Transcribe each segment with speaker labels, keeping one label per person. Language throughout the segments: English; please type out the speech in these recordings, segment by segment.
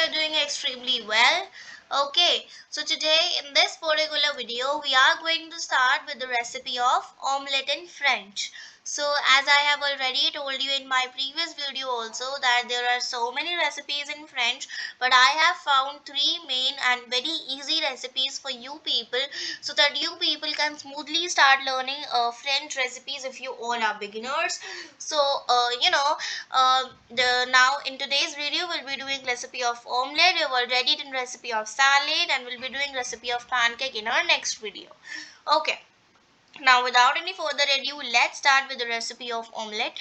Speaker 1: you're doing extremely well. Okay, so today in this particular video, we are going to start with the recipe of omelette in French. So as I have already told you in my previous video also that there are so many recipes in French, but I have found three main and very easy recipes for you people so that you people can smoothly start learning French recipes if you all are beginners. So now in today's video we'll be doing recipe of omelette. We've already done recipe of salad and we'll be doing recipe of pancake in our next video. Okay, now without any further ado, let's start with the recipe of omelette.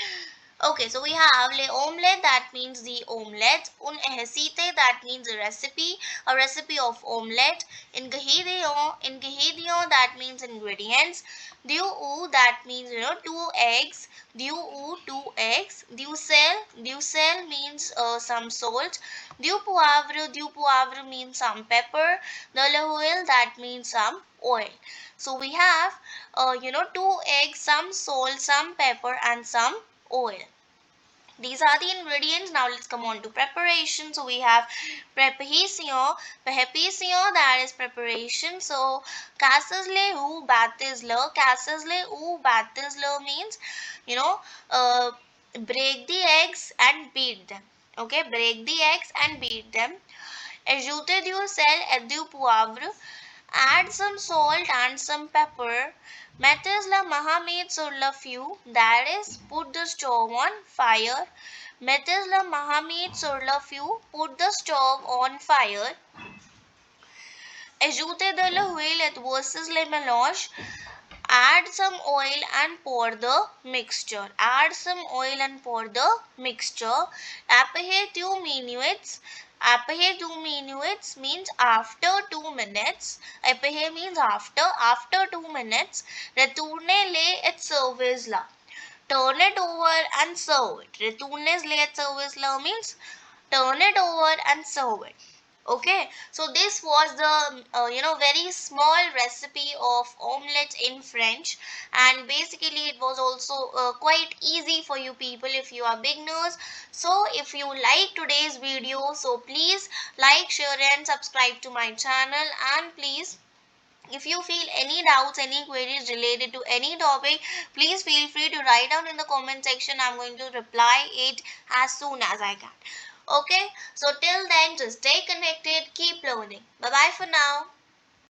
Speaker 1: Okay, so we have le omelette, that means the omelette. Un recette, that means a recipe of omelette. Ingredient, that means ingredients. Du, that means two eggs. Two eggs. Du sel means some salt. Du poivre means some pepper. De l'huile, that means some oil. So we have two eggs, some salt, some pepper, and some oil. These are the ingredients. Now let's come on to preparation. So we have preparation, that is preparation. So casser means break the eggs and beat them. Okay, break the eggs and beat them. Ajoute du sel et du poivre. Add some salt and some pepper. Mettez la mahamade sur le feu, that is, put the stove on fire. Mettez la mahamade sur le feu, put the stove on fire. Ajoutez de l'huile et verses le mélange. Add some oil and pour the mixture. Add some oil and pour the mixture. Après 2 minutes. Après 2 minutes means after 2 minutes. Après means after 2 minutes. Retournez-le et servez-la. Turn it over and serve it. Retournez-le et servez-la means turn it over and serve it. Okay, so this was the very small recipe of omelette in French, and basically it was also quite easy for you people if you are beginners. So if you like today's video, so please like, share and subscribe to my channel, and please, if you feel any doubts, any queries related to any topic, please feel free to write down in the comment section. I'm going to reply it as soon as I can. Okay, so till then, just stay connected, keep learning. Bye bye for now.